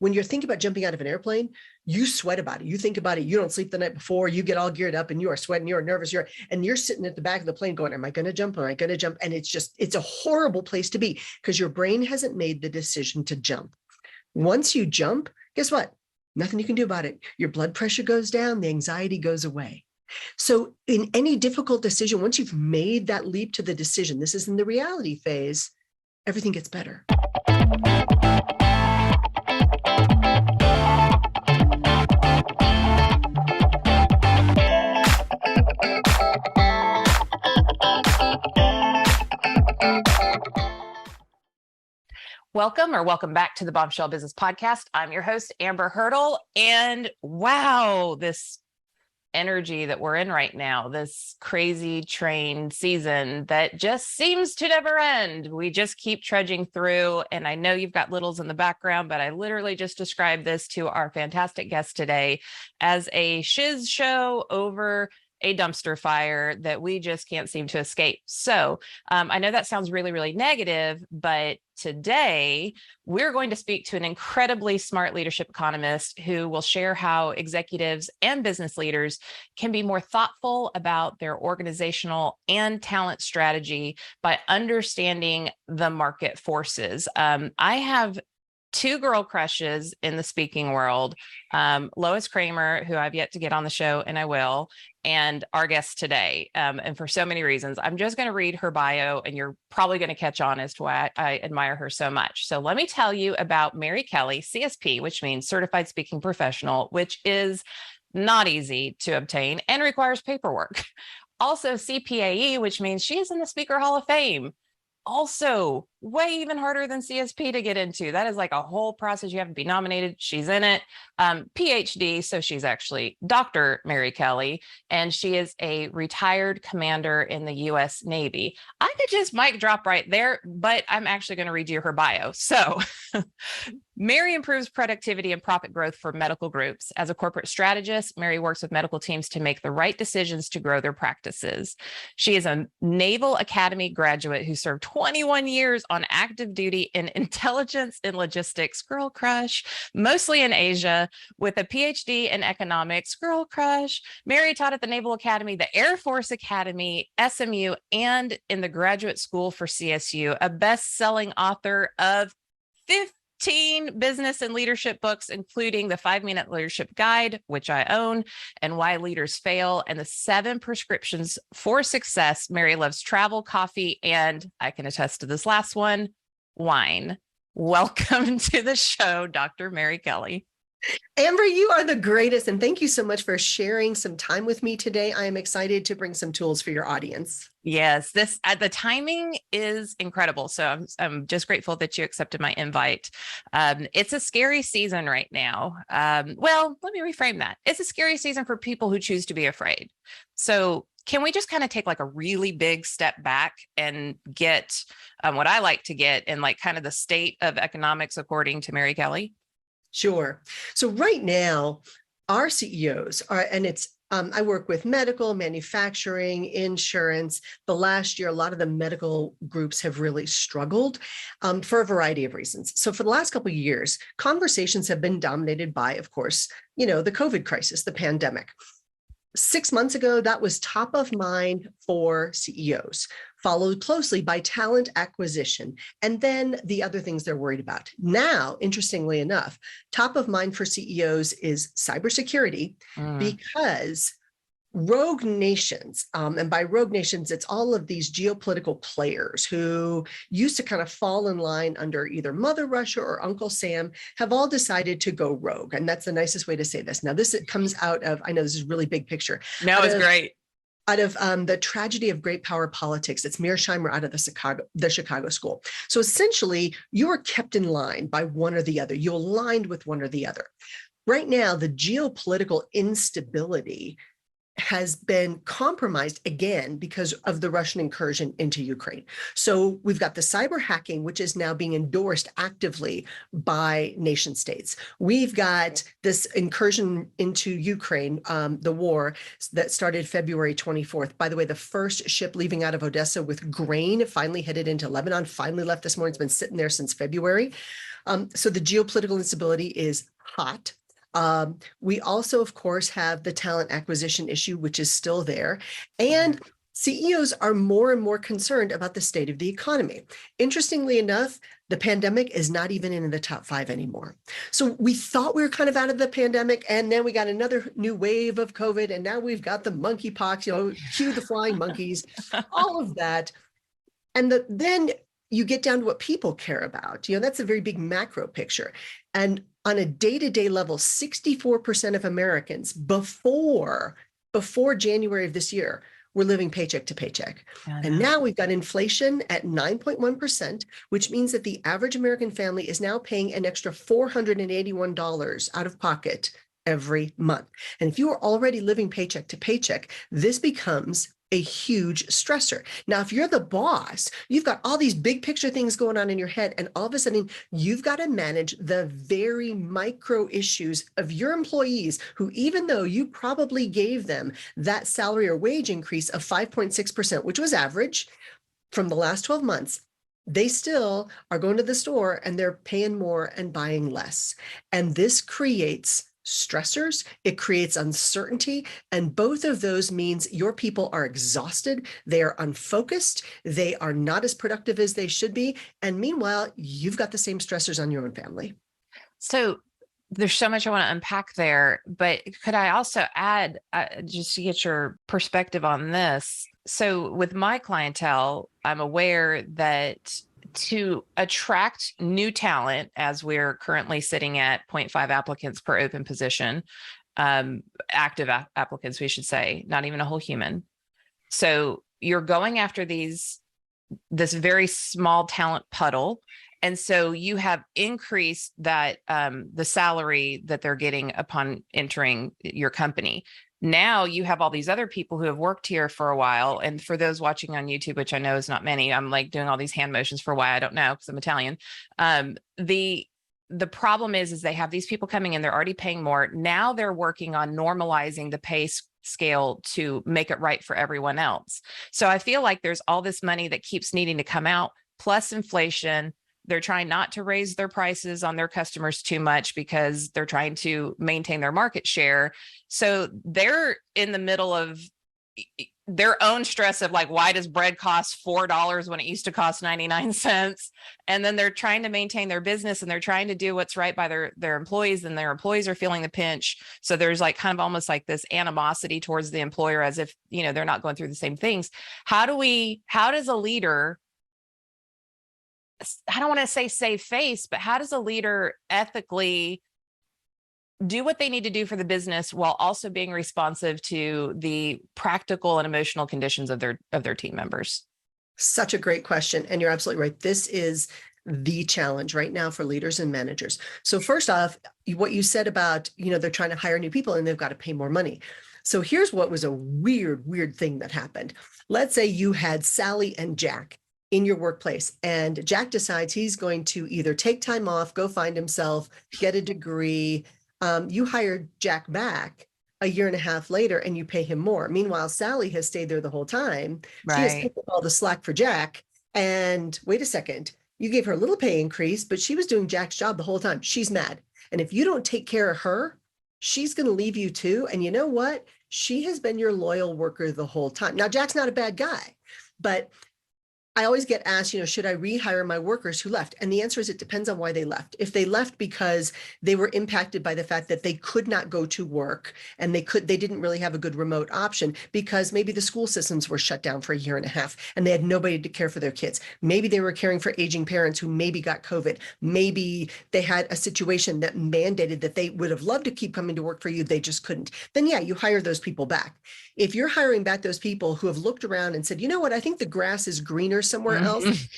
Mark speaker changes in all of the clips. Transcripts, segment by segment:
Speaker 1: When you're thinking about jumping out of an airplane, you sweat about it. You think about it. You don't sleep the night before. You get all geared up and you are sweating. You're nervous. You're sitting at the back of the plane going, am I going to jump? Am I going to jump? And it's a horrible place to be because your brain hasn't made the decision to jump. Once you jump, guess what? Nothing you can do about it. Your blood pressure goes down. The anxiety goes away. So in any difficult decision, once you've made that leap to the decision, this is in the reality phase, everything gets better.
Speaker 2: Welcome back to the Bombshell Business Podcast. I'm your host, Amber Hurdle. And wow, this energy that we're in right now, this crazy train season that just seems to never end. We just keep trudging through. And I know you've got littles in the background, but I literally just described this to our fantastic guest today as a shiz show over a dumpster fire that we just can't seem to escape. So I know that sounds really, really negative, but today we're going to speak to an incredibly smart leadership economist who will share how executives and business leaders can be more thoughtful about their organizational and talent strategy by understanding the market forces. I have two girl crushes in the speaking world, Lois Kramer, who I've yet to get on the show, and I will, and our guest today. And for so many reasons, I'm just going to read her bio, and you're probably going to catch on as to why I admire her so much. So let me tell you about Mary Kelly CSP, which means Certified Speaking Professional, which is not easy to obtain and requires paperwork. Also CPAE, which means she is in the Speaker Hall of Fame. Also way even harder than CSP to get into. That is like a whole process. You have to be nominated. She's in it. PhD. So she's actually Dr. Mary Kelly, and she is a retired commander in the US Navy. I could just mic drop right there, but I'm actually going to read you her bio. So Mary improves productivity and profit growth for medical groups. As a corporate strategist, Mary works with medical teams to make the right decisions to grow their practices. She is a Naval Academy graduate who served 21 years on active duty in intelligence and logistics, girl crush, mostly in Asia, with a PhD in economics, girl crush. Mary taught at the Naval Academy, the Air Force Academy, SMU, and in the graduate school for CSU, a best-selling author of 15 business and leadership books, including the 5-Minute Leadership Guide, which I own, and Why Leaders Fail, and the 7 Prescriptions for Success. Mary loves travel, coffee, and I can attest to this last one, wine. Welcome to the show, Dr. Mary Kelly.
Speaker 1: Amber, you are the greatest, and thank you so much for sharing some time with me today. I am excited to bring some tools for your audience.
Speaker 2: Yes, the timing is incredible. So I'm just grateful that you accepted my invite. It's a scary season right now. Well, let me reframe that. It's a scary season for people who choose to be afraid. So can we just kind of take like a really big step back and get what I like to get in like kind of the state of economics according to Mary Kelly?
Speaker 1: Sure. So right now, our CEOs are, and it's, I work with medical, manufacturing, insurance. The last year, a lot of the medical groups have really struggled for a variety of reasons. So for the last couple of years, conversations have been dominated by, of course, the COVID crisis, the pandemic. 6 months ago, that was top of mind for CEOs, followed closely by talent acquisition, and then the other things they're worried about. Now, interestingly enough, top of mind for CEOs is cybersecurity, because rogue nations, and by rogue nations, it's all of these geopolitical players who used to kind of fall in line under either Mother Russia or Uncle Sam, have all decided to go rogue. And that's the nicest way to say this. Now, this comes out of, I know this is really big picture.
Speaker 2: No, it's great.
Speaker 1: Out of the tragedy of great power politics. It's Mearsheimer out of the Chicago School. So essentially, you are kept in line by one or the other. You aligned with one or the other. Right now, the geopolitical instability has been compromised again because of the Russian incursion into Ukraine. So we've got the cyber hacking, which is now being endorsed actively by nation states. We've got this incursion into Ukraine, the war that started February 24th. By the way, the first ship leaving out of Odessa with grain finally headed into Lebanon, finally left this morning. It's been sitting there since February. So the geopolitical instability is hot. We also, of course, have the talent acquisition issue, which is still there. And CEOs are more and more concerned about the state of the economy. Interestingly enough, the pandemic is not even in the top 5 anymore. So we thought we were kind of out of the pandemic, and then we got another new wave of COVID, and now we've got the monkeypox, cue the flying monkeys, all of that. And then you get down to what people care about. That's a very big macro picture. And on a day-to-day level, 64% of Americans before January of this year were living paycheck to paycheck. And now we've got inflation at 9.1%, which means that the average American family is now paying an extra $481 out of pocket every month. And if you are already living paycheck to paycheck, this becomes a huge stressor. Now, if you're the boss, you've got all these big picture things going on in your head, and all of a sudden you've got to manage the very micro issues of your employees who, even though you probably gave them that salary or wage increase of 5.6%, which was average from the last 12 months, they still are going to the store and they're paying more and buying less. And this creates stressors, it creates uncertainty, and both of those means your people are exhausted, they are unfocused, they are not as productive as they should be, and meanwhile, you've got the same stressors on your own family.
Speaker 2: So there's so much I want to unpack there, but could I also add, just to get your perspective on this? So with my clientele, I'm aware that to attract new talent, as we're currently sitting at 0.5 applicants per open position, active applicants, we should say, not even a whole human. So you're going after this very small talent puddle. And so you have increased that the salary that they're getting upon entering your company. Now you have all these other people who have worked here for a while. And for those watching on YouTube, which I know is not many, I'm like doing all these hand motions for why I don't know, because I'm Italian. The problem is they have these people coming in, they're already paying more. Now they're working on normalizing the pay scale to make it right for everyone else. So I feel like there's all this money that keeps needing to come out, plus inflation. They're trying not to raise their prices on their customers too much because they're trying to maintain their market share. So they're in the middle of their own stress of like, why does bread cost $4 when it used to cost 99 cents? And then they're trying to maintain their business and they're trying to do what's right by their employees, and their employees are feeling the pinch. So there's like kind of almost like this animosity towards the employer as if, they're not going through the same things. How does a leader, I don't want to say save face, but how does a leader ethically do what they need to do for the business while also being responsive to the practical and emotional conditions of their team members?
Speaker 1: Such a great question. And you're absolutely right. This is the challenge right now for leaders and managers. So first off, what you said about, they're trying to hire new people and they've got to pay more money. So here's what was a weird thing that happened. Let's say you had Sally and Jack in your workplace, and Jack decides he's going to either take time off, go find himself, get a degree. You hire Jack back a year and a half later and you pay him more. Meanwhile, Sally has stayed there the whole time.
Speaker 2: Right.
Speaker 1: She has picked up all the slack for Jack. And wait a second, you gave her a little pay increase, but she was doing Jack's job the whole time. She's mad. And if you don't take care of her, she's going to leave you too. And you know what? She has been your loyal worker the whole time. Now, Jack's not a bad guy, but I always get asked, should I rehire my workers who left? And the answer is it depends on why they left. If they left because they were impacted by the fact that they could not go to work and they didn't really have a good remote option because maybe the school systems were shut down for a year and a half and they had nobody to care for their kids. Maybe they were caring for aging parents who maybe got COVID. Maybe they had a situation that mandated that they would have loved to keep coming to work for you. They just couldn't. Then yeah, you hire those people back. If you're hiring back those people who have looked around and said, you know what, I think the grass is greener somewhere else.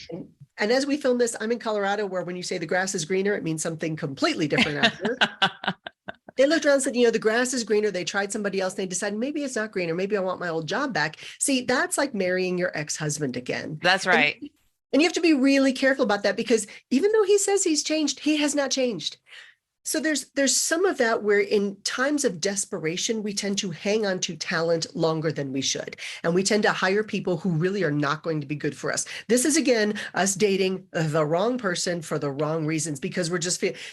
Speaker 1: And as we film this, I'm in Colorado, where when you say the grass is greener, it means something completely different out here. They looked around and said, the grass is greener. They tried somebody else. And they decided maybe it's not greener. Maybe I want my old job back. See, that's like marrying your ex-husband again.
Speaker 2: That's right.
Speaker 1: And you have to be really careful about that, because even though he says he's changed, he has not changed. So there's some of that where in times of desperation, we tend to hang on to talent longer than we should. And we tend to hire people who really are not going to be good for us. This is, again, us dating the wrong person for the wrong reasons, because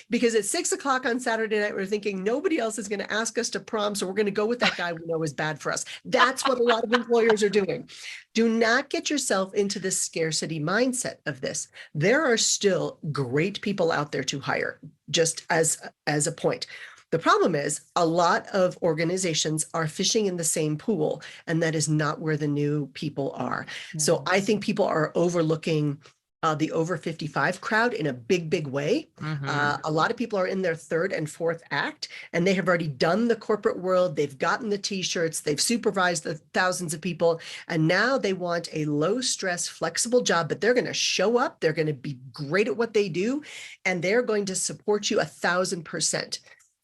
Speaker 1: because it's 6 o'clock on Saturday night, we're thinking nobody else is going to ask us to prom. So we're going to go with that guy we know is bad for us. That's what a lot of employers are doing. Do not get yourself into the scarcity mindset of this. There are still great people out there to hire, just as a point. The problem is a lot of organizations are fishing in the same pool, and that is not where the new people are. So I think people are overlooking the over 55 crowd in a big way. A lot of people are in their third and fourth act, and they have already done the corporate world. They've gotten the t-shirts, they've supervised the thousands of people, and now they want a low stress, flexible job, but they're going to show up. They're going to be great at what they do, and they're going to support you 1,000%.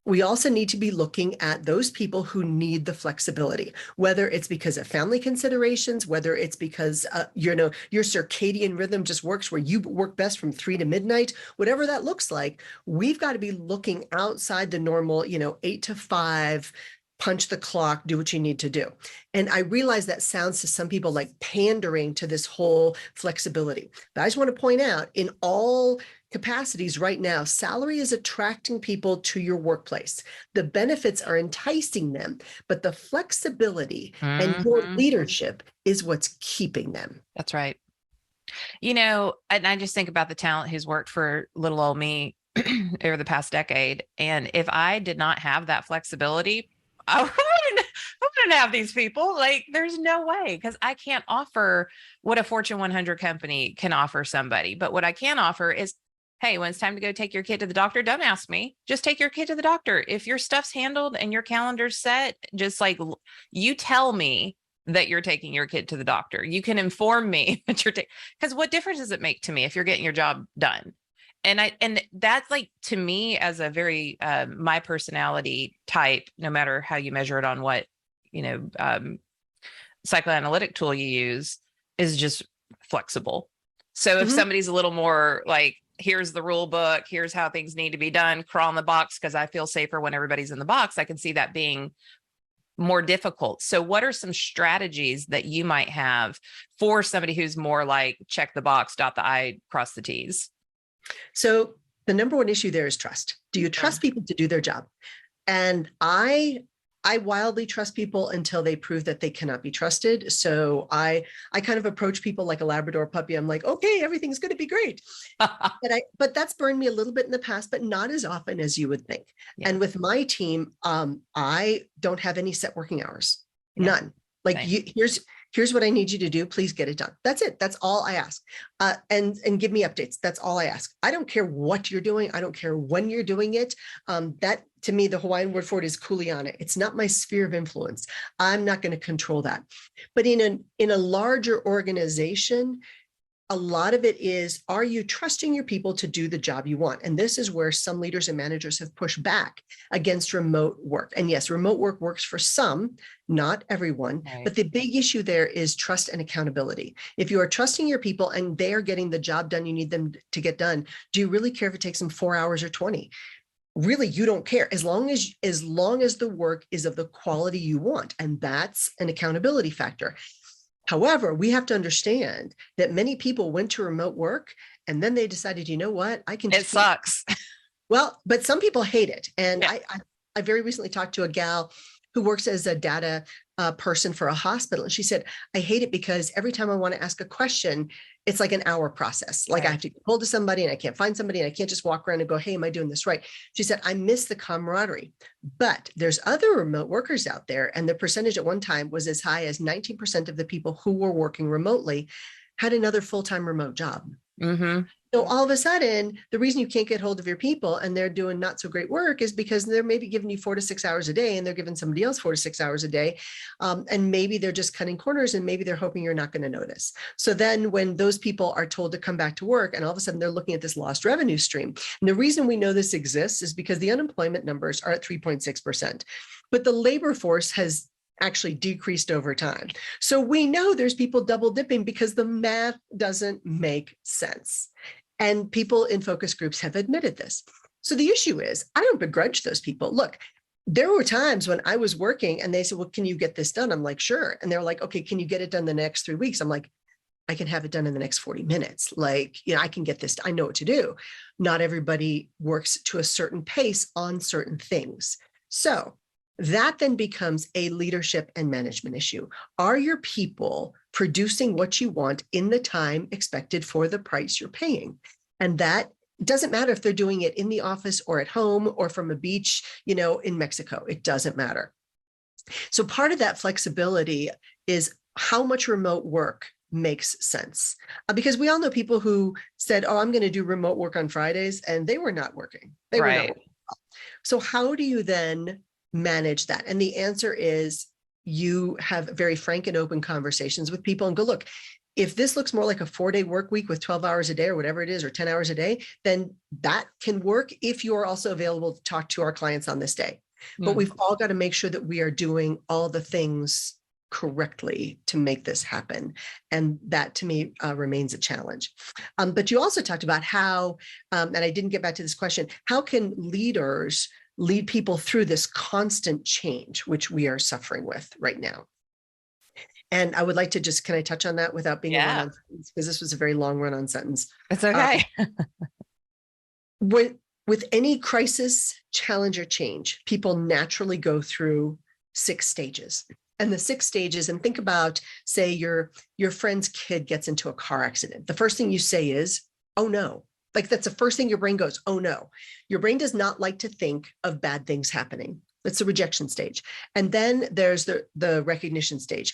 Speaker 1: We also need to be looking at those people who need the flexibility, whether it's because of family considerations, whether it's because your circadian rhythm just works where you work best from 3 to midnight, whatever that looks like. We've got to be looking outside the normal, 8 to 5, punch the clock, do what you need to do. And I realize that sounds to some people like pandering to this whole flexibility. But I just want to point out, in all capacities right now, salary is attracting people to your workplace. The benefits are enticing them, but the flexibility and your leadership is what's keeping them.
Speaker 2: That's right. And I just think about the talent who's worked for little old me over the past decade. And if I did not have that flexibility, I wouldn't have these people. Like, there's no way, because I can't offer what a Fortune 100 company can offer somebody. But what I can offer is, hey, when it's time to go take your kid to the doctor, don't ask me. Just take your kid to the doctor. If your stuff's handled and your calendar's set, just like you tell me that you're taking your kid to the doctor. You can inform me that you're taking, because what difference does it make to me if you're getting your job done? And that's, like, to me, as a very my personality type, no matter how you measure it on what psychoanalytic tool you use, is just flexible. So if somebody's a little more like, here's the rule book, here's how things need to be done, crawl in the box because I feel safer when everybody's in the box, I can see that being more difficult. So what are some strategies that you might have for somebody who's more like, check the box, dot the I, cross the T's?
Speaker 1: So the number one issue there is trust. Do you trust people to do their job? And I wildly trust people until they prove that they cannot be trusted. So I kind of approach people like a Labrador puppy. I'm like, okay, everything's going to be great. But that's burned me a little bit in the past, but not as often as you would think. Yeah. And with my team, I don't have any set working hours, none. Like, here's what I need you to do. Please get it done. That's it. That's all I ask. And give me updates. That's all I ask. I don't care what you're doing. I don't care when you're doing it. That, to me, the Hawaiian word for it is kuleana. It's not my sphere of influence. I'm not going to control that. But in a larger organization, a lot of it is, are you trusting your people to do the job you want? And this is where some leaders and managers have pushed back against remote work. And yes, remote work works for some, not everyone. Right. But the big issue there is trust and accountability. If you are trusting your people and they are getting the job done you need them to get done, do you really care if it takes them 4 hours or 20? Really, you don't care, as long as the work is of the quality you want. And that's an accountability factor. However, we have to understand that many people went to remote work and then they decided, you know what, it
Speaker 2: sucks.
Speaker 1: Well, but some people hate it. And yeah. I very recently talked to a gal who works as a data person for a hospital. And she said, I hate it because every time I want to ask a question, it's like an hour process. Like, right. I have to get hold of somebody and I can't find somebody and I can't just walk around and go, hey, am I doing this right? She said, I miss the camaraderie. But there's other remote workers out there. And the percentage at one time was as high as 19% of the people who were working remotely had another full-time remote job. Mm-hmm. So all of a sudden, the reason you can't get hold of your people and they're doing not so great work is because they're maybe giving you 4 to 6 hours a day and they're giving somebody else 4 to 6 hours a day. And maybe they're just cutting corners and maybe they're hoping you're not going to notice. So then when those people are told to come back to work and all of a sudden they're looking at this lost revenue stream. And the reason we know this exists is because the unemployment numbers are at 3.6%, but the labor force has actually decreased over time. So we know there's people double dipping because the math doesn't make sense. And people in focus groups have admitted this. So the issue is, I don't begrudge those people. Look, there were times when I was working and they said, well, can you get this done? I'm like, sure. And they're like, okay, can you get it done the next 3 weeks? I'm like, I can have it done in the next 40 minutes. Like, I can get this. I know what to do. Not everybody works to a certain pace on certain things. So that then becomes a leadership and management issue. Are your people producing what you want in the time expected for the price you're paying? And that doesn't matter if they're doing it in the office or at home or from a beach, in Mexico. It doesn't matter. So part of that flexibility is how much remote work makes sense. Because we all know people who said, oh, I'm going to do remote work on Fridays, and they were not working. They were not working. So how do you then manage that? And the answer is you have very frank and open conversations with people and go, look, if this looks more like a 4-day work week with 12 hours a day or whatever it is, or 10 hours a day, then that can work if you are also available to talk to our clients on this day. But we've all got to make sure that we are doing all the things correctly to make this happen. And that to me remains a challenge. But you also talked about how, and I didn't get back to this question, how can leaders lead people through this constant change, which we are suffering with right now? And I would like to can I touch on that without being a run-on sentence? Because this was a very long run-on sentence.
Speaker 2: It's okay.
Speaker 1: With any crisis, challenge, or change, people naturally go through 6 stages. And the 6 stages, and think about, say, your friend's kid gets into a car accident. The first thing you say is, oh no. Like, that's the first thing your brain goes, oh no. Your brain does not like to think of bad things happening. It's the rejection stage. And then there's the recognition stage.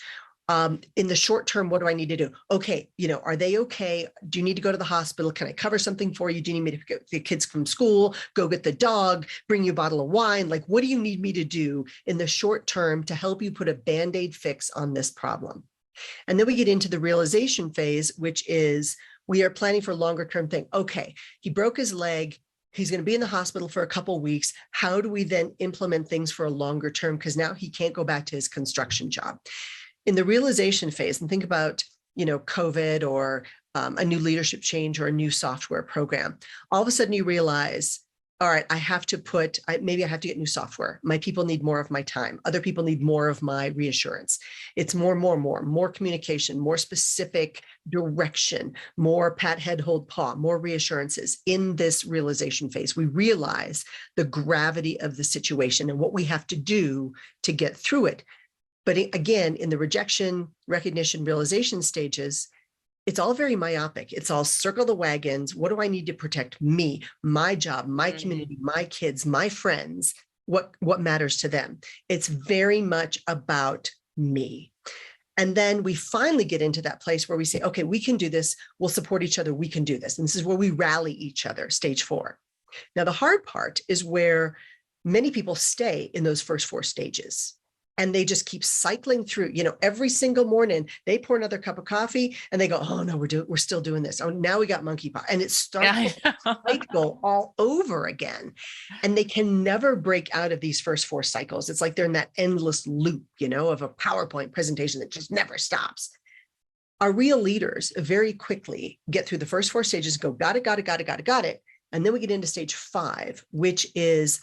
Speaker 1: In the short term, what do I need to do? Okay, are they okay? Do you need to go to the hospital? Can I cover something for you? Do you need me to get the kids from school, go get the dog, bring you a bottle of wine? Like, what do you need me to do in the short term to help you put a Band-Aid fix on this problem? And then we get into the realization phase, which is we are planning for a longer term thing. Okay, he broke his leg. He's going to be in the hospital for a couple of weeks. How do we then implement things for a longer term? Because now he can't go back to his construction job. In the realization phase, and think about, COVID or a new leadership change or a new software program, all of a sudden you realize, all right, maybe I have to get new software. My people need more of my time. Other people need more of my reassurance. It's more communication, more specific direction, more pat, head, hold, paw, more reassurances. In this realization phase, we realize the gravity of the situation and what we have to do to get through it. But again, in the rejection, recognition, realization stages, it's all very myopic. It's all circle the wagons. What do I need to protect? Me, my job, my community, my kids, my friends, what matters to them. It's very much about me. And then we finally get into that place where we say, okay, we can do this. We'll support each other. We can do this. And this is where we rally each other, stage 4. Now, the hard part is where many people stay in those first 4 stages. And they just keep cycling through, every single morning they pour another cup of coffee and they go, oh no, we're still doing this. Oh, now we got monkeypox. And it starts to cycle all over again. And they can never break out of these first 4 cycles. It's like they're in that endless loop, of a PowerPoint presentation that just never stops. Our real leaders very quickly get through the first 4 stages, go, got it. And then we get into stage 5, which is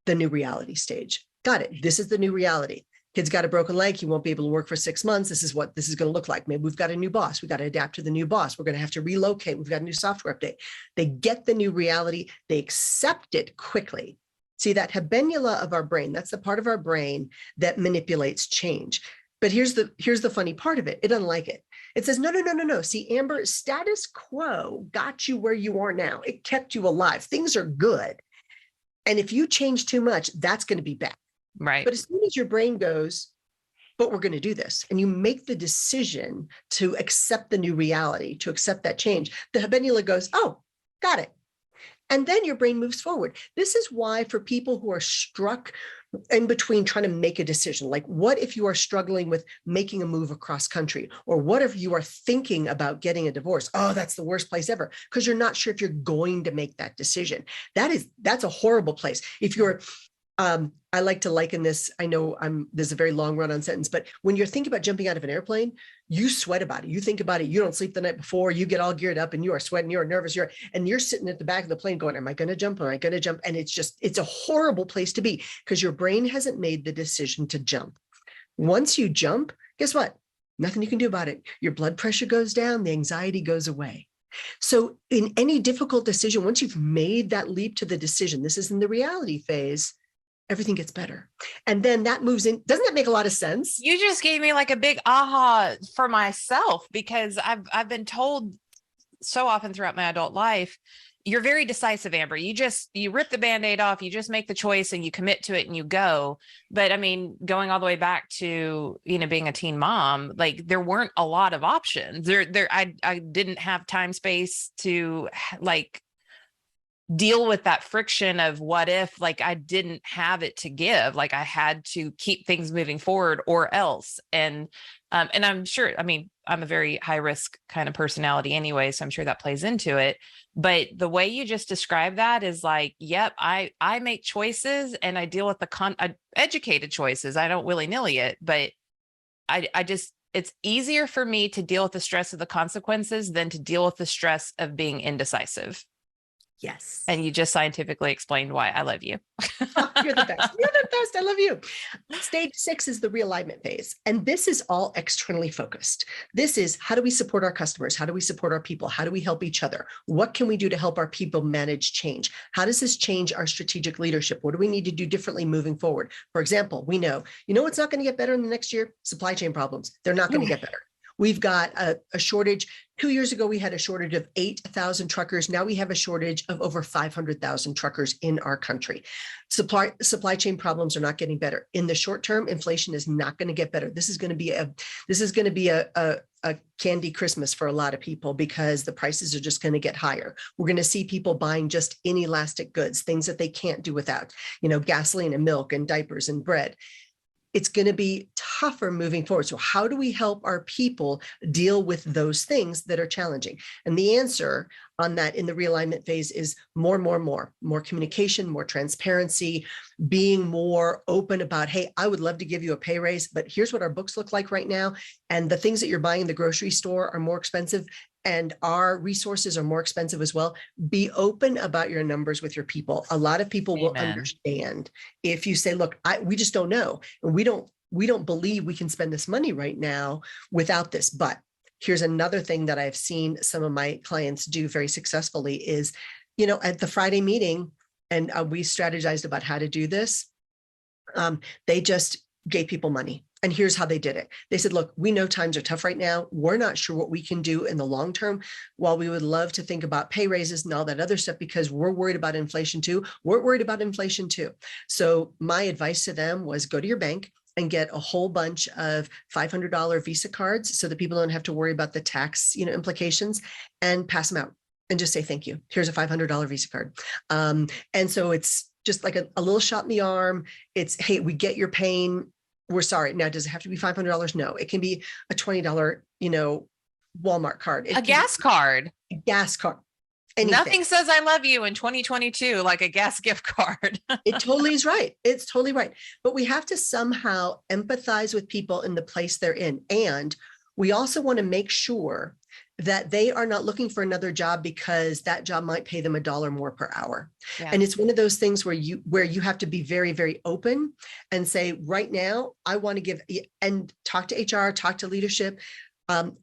Speaker 1: the new reality stage. Got it. This is the new reality. Kid's got a broken leg. He won't be able to work for 6 months. This is what this is going to look like. Maybe we've got a new boss. We've got to adapt to the new boss. We're going to have to relocate. We've got a new software update. They get the new reality. They accept it quickly. See, that habenula of our brain, that's the part of our brain that manipulates change. But here's the funny part of it. It doesn't like it. It says, no. See, Amber, status quo got you where you are now. It kept you alive. Things are good. And if you change too much, that's going to be bad.
Speaker 2: Right.
Speaker 1: But as soon as your brain goes, but we're going to do this, and you make the decision to accept the new reality, to accept that change, the habenula goes, oh, got it. And then your brain moves forward. This is why for people who are struck in between trying to make a decision, like what if you are struggling with making a move across country, or what if you are thinking about getting a divorce? Oh, that's the worst place ever, because you're not sure if you're going to make that decision. That's a horrible place. If you're I like to liken this. I know there's a very long run on sentence, but when you're thinking about jumping out of an airplane, you sweat about it. You think about it. You don't sleep the night before. You get all geared up and you are sweating. You're nervous. You're sitting at the back of the plane going, am I going to jump? Am I going to jump? And it's a horrible place to be because your brain hasn't made the decision to jump. Once you jump, guess what? Nothing you can do about it. Your blood pressure goes down. The anxiety goes away. So in any difficult decision, once you've made that leap to the decision, this is in the reality phase, everything gets better. And then that moves in. Doesn't that make a lot of sense?
Speaker 2: You just gave me like a big aha for myself, because I've been told so often throughout my adult life, you're very decisive, Amber. You rip the Band-Aid off, you just make the choice and you commit to it and you go. But I mean, going all the way back to, being a teen mom, like there weren't a lot of options. I didn't have time, space to like deal with that friction of what if, like I didn't have it to give, like I had to keep things moving forward or else. And I'm sure, I'm a very high risk kind of personality anyway, so I'm sure that plays into it. But the way you just described that is like, yep, I make choices and I deal with the educated choices. I don't willy-nilly it, but it's easier for me to deal with the stress of the consequences than to deal with the stress of being indecisive.
Speaker 1: Yes.
Speaker 2: And you just scientifically explained why. I love you.
Speaker 1: Oh, you're the best. You're the best. I love you. Stage 6 is the realignment phase. And this is all externally focused. This is how do we support our customers? How do we support our people? How do we help each other? What can we do to help our people manage change? How does this change our strategic leadership? What do we need to do differently moving forward? For example, we know, what's not going to get better in the next year? Supply chain problems. They're not going to get better. We've got a shortage. 2 years ago, we had a shortage of 8,000 truckers. Now we have a shortage of over 500,000 truckers in our country. Supply chain problems are not getting better. In the short term, inflation is not going to get better. This is going to be a candy Christmas for a lot of people because the prices are just going to get higher. We're going to see people buying just inelastic goods, things that they can't do without, gasoline and milk and diapers and bread. It's going to be tougher moving forward. So how do we help our people deal with those things that are challenging? And the answer on that in the realignment phase is more communication, more transparency, being more open about, hey, I would love to give you a pay raise, but here's what our books look like right now. And the things that you're buying in the grocery store are more expensive and our resources are more expensive as well. Be open about your numbers with your people. A lot of people will understand if you say, look, we just don't know. And we don't believe we can spend this money right now without this. But here's another thing that I've seen some of my clients do very successfully is, at the Friday meeting, and we strategized about how to do this. They just gave people money. And here's how they did it. They said, look, we know times are tough right now. We're not sure what we can do in the long term. While we would love to think about pay raises and all that other stuff, because we're worried about inflation too. We're worried about inflation too. So my advice to them was go to your bank and get a whole bunch of $500 Visa cards so that people don't have to worry about the tax, implications, and pass them out and just say, thank you. Here's a $500 Visa card. And so it's just like a little shot in the arm. It's, hey, we get your pain. We're sorry. Now, does it have to be $500? No, it can be a $20, Walmart card.
Speaker 2: A gas card.
Speaker 1: A gas card. Anything.
Speaker 2: Nothing says I love you in 2022 like a gas gift card.
Speaker 1: It totally is right. It's totally right. But we have to somehow empathize with people in the place they're in. And we also want to make sure that they are not looking for another job because that job might pay them $1 more per hour. Yeah. And it's one of those things where you have to be very, very open and say, right now, I want to give and talk to HR, talk to leadership.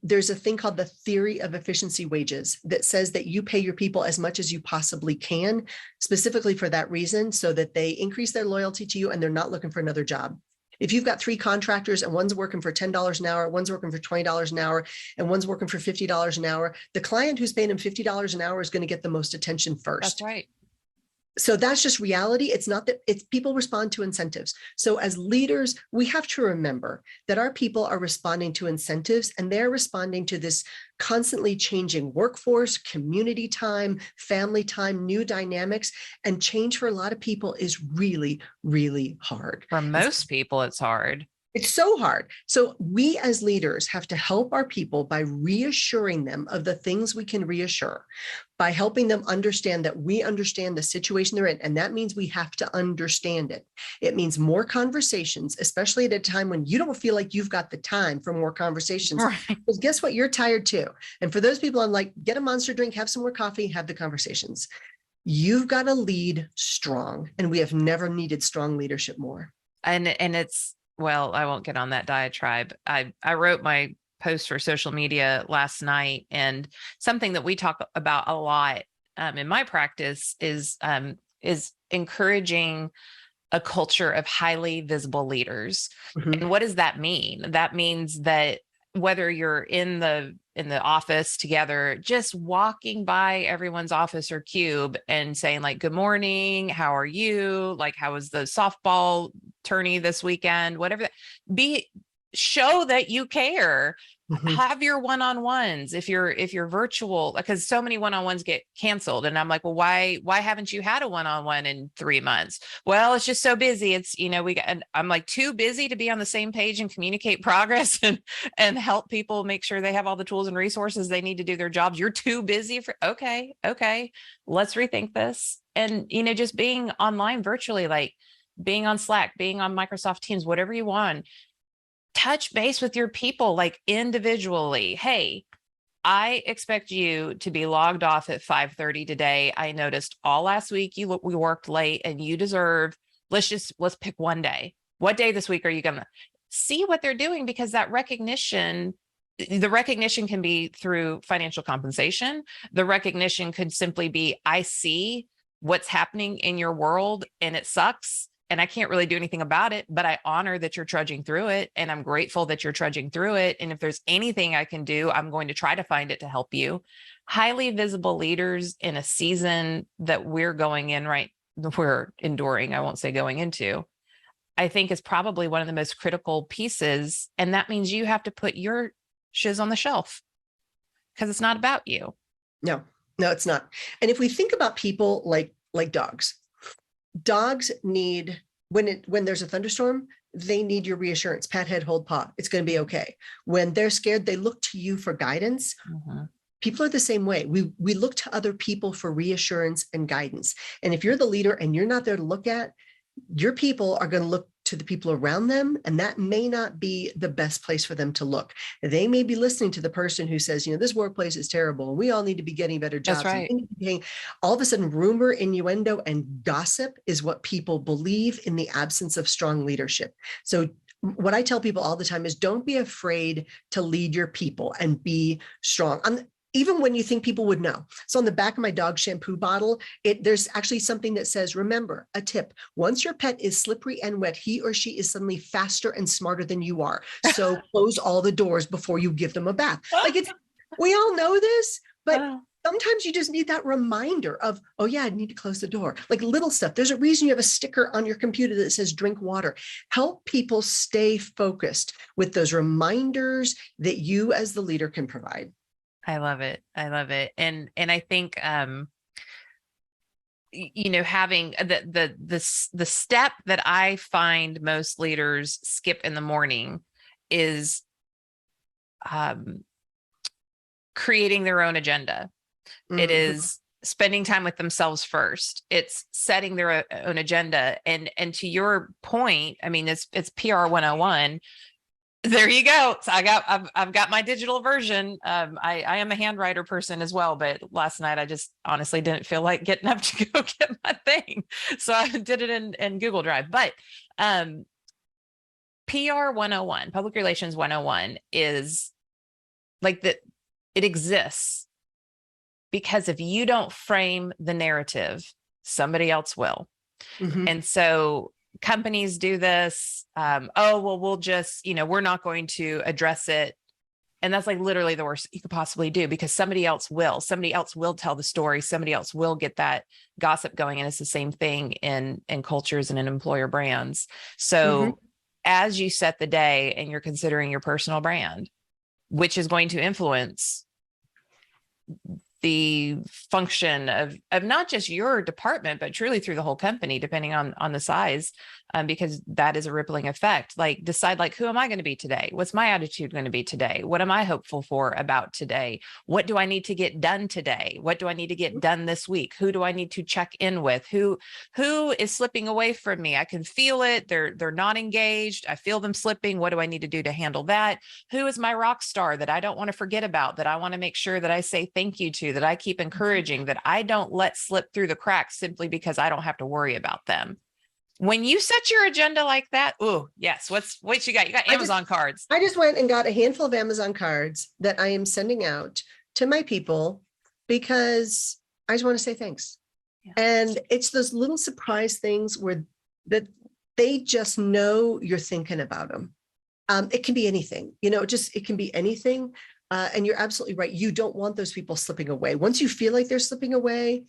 Speaker 1: There's a thing called the theory of efficiency wages that says that you pay your people as much as you possibly can, specifically for that reason, so that they increase their loyalty to you and they're not looking for another job. If you've got 3 contractors and one's working for $10 an hour, one's working for $20 an hour, and one's working for $50 an hour, the client who's paying them $50 an hour is going to get the most attention first.
Speaker 2: That's right.
Speaker 1: So that's just reality. It's not that people respond to incentives. So as leaders, we have to remember that our people are responding to incentives and they're responding to this constantly changing workforce, community time, family time, new dynamics, and change for a lot of people is really, really hard.
Speaker 2: For most people, it's hard.
Speaker 1: It's so hard. So we as leaders have to help our people by reassuring them of the things we can reassure, by helping them understand that we understand the situation they're in. And that means we have to understand it. It means more conversations, especially at a time when you don't feel like you've got the time for more conversations.
Speaker 2: Right.
Speaker 1: Because guess what? You're tired too. And for those people, I'm like, get a monster drink, have some more coffee, have the conversations. You've got to lead strong. And we have never needed strong leadership more.
Speaker 2: And it's, well, I won't get on that diatribe. I wrote my post for social media last night, and something that we talk about a lot in my practice is encouraging a culture of highly visible leaders.
Speaker 1: Mhm.
Speaker 2: And what does that mean? That means that whether you're in the office together, just walking by everyone's office or cube and saying like, good morning, how are you? Like, how was the softball tourney this weekend? Whatever, show that you care.
Speaker 1: Mhm.
Speaker 2: Have your one-on-ones if you're virtual, because so many one-on-ones get canceled. And I'm like, well, why haven't you had a one-on-one in 3 months? Well, it's just so busy. It's, and I'm like, too busy to be on the same page and communicate progress and help people make sure they have all the tools and resources they need to do their jobs. You're too busy for, okay, let's rethink this. And, just being online virtually, like being on Slack, being on Microsoft Teams, whatever you want, touch base with your people, like individually. Hey, I expect you to be logged off at 5:30 today. I noticed all last week we worked late, and you deserve, let's pick one day. What day this week are you going to see what they're doing? Because the recognition can be through financial compensation. The recognition could simply be, I see what's happening in your world and it sucks. And I can't really do anything about it, but I honor that you're trudging through it. And I'm grateful that you're trudging through it. And if there's anything I can do, I'm going to try to find it to help you. Highly visible leaders in a season that we're enduring, I won't say going into, I think is probably one of the most critical pieces. And that means you have to put your shiz on the shelf because it's not about you.
Speaker 1: No, it's not. And if we think about people like dogs need, when there's a thunderstorm, they need your reassurance. Pat head, hold paw. It's going to be okay. When they're scared, they look to you for guidance. Mm-hmm. People are the same way. We look to other people for reassurance and guidance. And if you're the leader and you're not there to look at, your people are going to look to the people around them, and that may not be the best place for them to look. They may be listening to the person who says, this workplace is terrible, and we all need to be getting better jobs.
Speaker 2: That's right.
Speaker 1: All of a sudden, rumor, innuendo, and gossip is what people believe in the absence of strong leadership. So what I tell people all the time is, don't be afraid to lead your people and be strong. Even when you think people would know. So on the back of my dog shampoo bottle, there's actually something that says, remember, a tip, once your pet is slippery and wet, he or she is suddenly faster and smarter than you are. So close all the doors before you give them a bath. We all know this, but sometimes you just need that reminder of, oh yeah, I need to close the door. Like little stuff. There's a reason you have a sticker on your computer that says drink water. Help people stay focused with those reminders that you as the leader can provide.
Speaker 2: I love it. And I think, having the step that I find most leaders skip in the morning is, creating their own agenda. Mm-hmm. It is spending time with themselves first. It's setting their own agenda. And to your point, I mean, it's PR 101. There you go. So I've got my digital version. I am a handwriter person as well, but last night I just honestly didn't feel like getting up to go get my thing. So I did it in Google Drive. But PR 101, public relations 101 is like that. It exists because if you don't frame the narrative, somebody else will. Mm-hmm. And so companies do this. We'll just, we're not going to address it. And that's like literally the worst you could possibly do, because somebody else will tell the story. Somebody else will get that gossip going. And it's the same thing in cultures and in employer brands. So mm-hmm. as you set the day and you're considering your personal brand, which is going to influence the function of not just your department, but truly through the whole company, depending on the size, because that is a rippling effect. Like decide, like, who am I going to be today? What's my attitude going to be today? What am I hopeful for about today? What do I need to get done today? What do I need to get done this week? Who do I need to check in with? Who is slipping away from me? I can feel it. They're not engaged. I feel them slipping. What do I need to do to handle that? Who is my rock star that I don't want to forget about, that I want to make sure that I say thank you to, that I keep encouraging, that I don't let slip through the cracks simply because I don't have to worry about them? When you set your agenda like that, oh yes, what you got? You got Amazon cards.
Speaker 1: I just went and got a handful of Amazon cards that I am sending out to my people because I just want to say thanks. Yeah. And it's those little surprise things that they just know you're thinking about them. It can be anything, it can be anything. And you're absolutely right. You don't want those people slipping away. Once you feel like they're slipping away,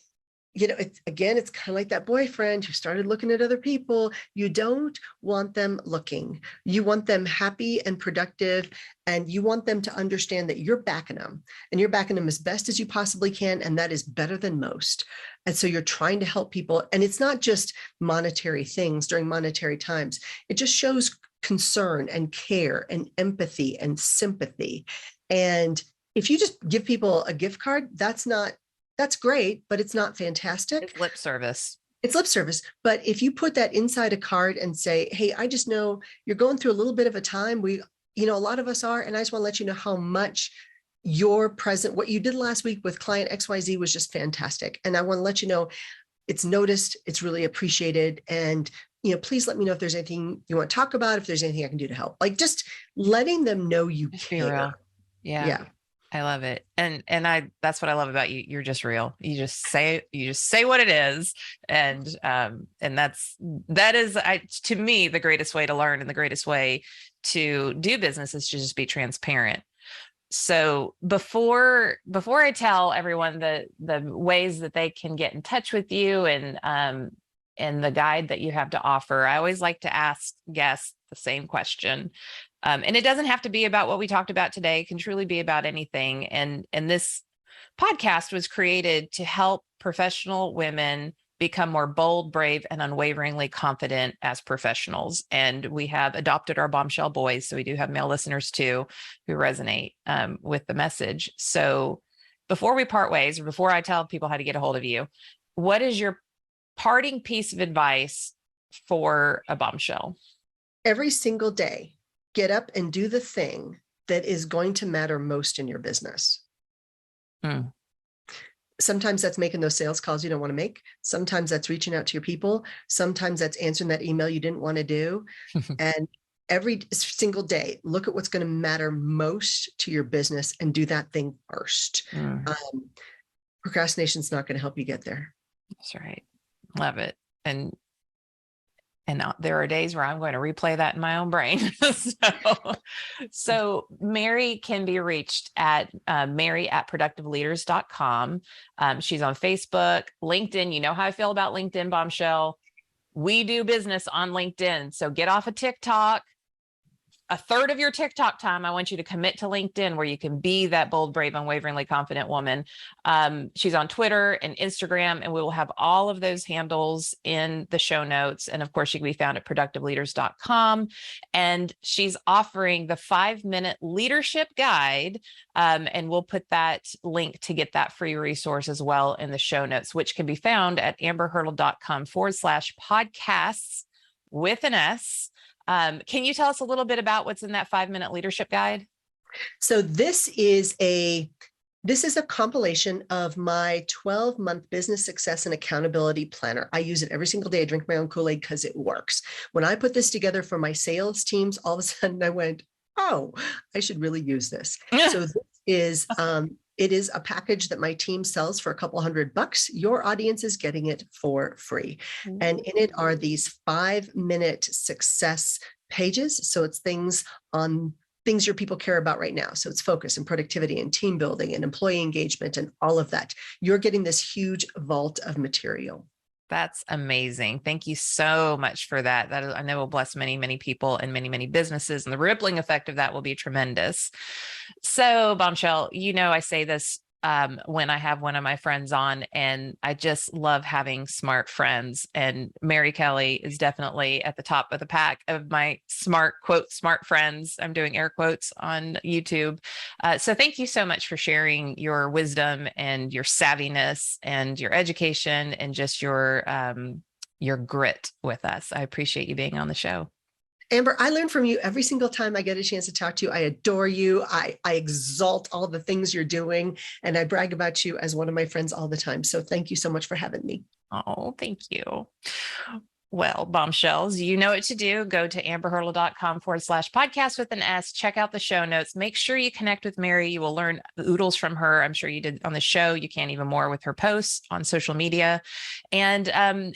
Speaker 1: it's kind of like that boyfriend who started looking at other people. You don't want them looking. You want them happy and productive, and you want them to understand that you're backing them, and you're backing them as best as you possibly can. And that is better than most. And so you're trying to help people. And it's not just monetary things during monetary times. It just shows concern and care and empathy and sympathy. And if you just give people a gift card, that's great, but it's not fantastic.
Speaker 2: It's lip service.
Speaker 1: It's lip service. But if you put that inside a card and say, hey, I just know you're going through a little bit of a time. A lot of us are, and I just want to let you know how much your present, what you did last week with client XYZ was just fantastic. And I want to let you know it's noticed, it's really appreciated. And please let me know if there's anything you want to talk about, if there's anything I can do to help. Like just letting them know you care.
Speaker 2: Yeah. I love it. And that's what I love about you. You're just real. You just say what it is. And that is to me, the greatest way to learn and the greatest way to do business is to just be transparent. So before I tell everyone the ways that they can get in touch with you and the guide that you have to offer, I always like to ask guests the same question. And it doesn't have to be about what we talked about today. It can truly be about anything. And this podcast was created to help professional women become more bold, brave, and unwaveringly confident as professionals. And we have adopted our Bombshell boys. So we do have male listeners too who resonate with the message. So before we part ways, or before I tell people how to get a hold of you, what is your parting piece of advice for a bombshell?
Speaker 1: Every single day, get up and do the thing that is going to matter most in your business. Sometimes that's making those sales calls you don't want to make. Sometimes that's reaching out to your people. Sometimes that's answering that email you didn't want to do. And every single day, look at what's going to matter most to your business and do that thing first. Procrastination is not going to help you get there.
Speaker 2: That's right. Love it. And there are days where I'm going to replay that in my own brain. So Mary can be reached at mary@productiveleaders.com. She's on Facebook, LinkedIn. You know how I feel about LinkedIn, Bombshell. We do business on LinkedIn. So get off of TikTok. A third of your TikTok time, I want you to commit to LinkedIn, where you can be that bold, brave, unwaveringly confident woman. She's on Twitter and Instagram, and we will have all of those handles in the show notes. And of course, she can be found at productiveleaders.com. And she's offering the 5-minute leadership guide. And we'll put that link to get that free resource as well in the show notes, which can be found at amberhurdle.com/podcasts with an S. Can you tell us a little bit about what's in that 5-minute leadership guide?
Speaker 1: So this is a compilation of my 12-month business success and accountability planner. I use it every single day. I drink my own Kool-Aid because it works. When I put this together for my sales teams, all of a sudden I went, oh, I should really use this. So this is it is a package that my team sells for a couple $100. Your audience is getting it for free. And in it are these 5-minute success pages. So it's things your people care about right now. So it's focus and productivity and team building and employee engagement and all of that. You're getting this huge vault of material.
Speaker 2: That's amazing. Thank you so much for that. That I know will bless many, many people and many, many businesses, and the rippling effect of that will be tremendous. So Bombshell, I say this when I have one of my friends on, and I just love having smart friends. And Mary Kelly is definitely at the top of the pack of my smart friends. I'm doing air quotes on YouTube. So thank you so much for sharing your wisdom and your savviness and your education and just your grit with us. I appreciate you being on the show.
Speaker 1: Amber, I learn from you every single time I get a chance to talk to you. I adore you. I exalt all the things you're doing, and I brag about you as one of my friends all the time. So thank you so much for having me.
Speaker 2: Oh, thank you. Well, bombshells, you know what to do. Go to amberhurdle.com/podcast with an S. Check out the show notes. Make sure you connect with Mary. You will learn oodles from her. I'm sure you did on the show. You can even more with her posts on social media. And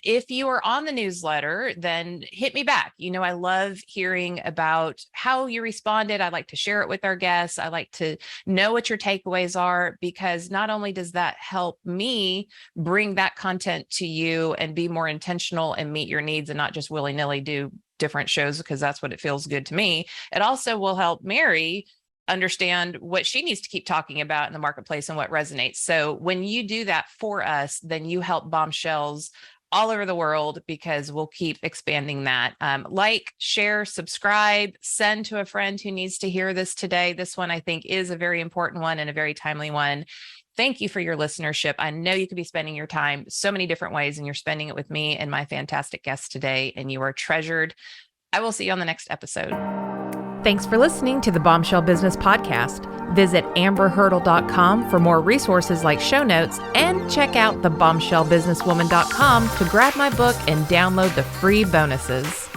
Speaker 2: if you are on the newsletter, then hit me back. You know, I love hearing about how you responded. I like to share it with our guests. I like to know what your takeaways are, because not only does that help me bring that content to you and be more intentional and meet your needs and not just willy-nilly do different shows because that's what it feels good to me. It also will help Mary understand what she needs to keep talking about in the marketplace and what resonates. So when you do that for us, then you help bombshells all over the world, because we'll keep expanding that. Like, share, subscribe, send to a friend who needs to hear this today. This one, I think, is a very important one and a very timely one. Thank you for your listenership. I know you could be spending your time so many different ways, and you're spending it with me and my fantastic guests today, and you are treasured. I will see you on the next episode. Thanks for listening to the Bombshell Business Podcast. Visit amberhurdle.com for more resources like show notes, and check out thebombshellbusinesswoman.com to grab my book and download the free bonuses.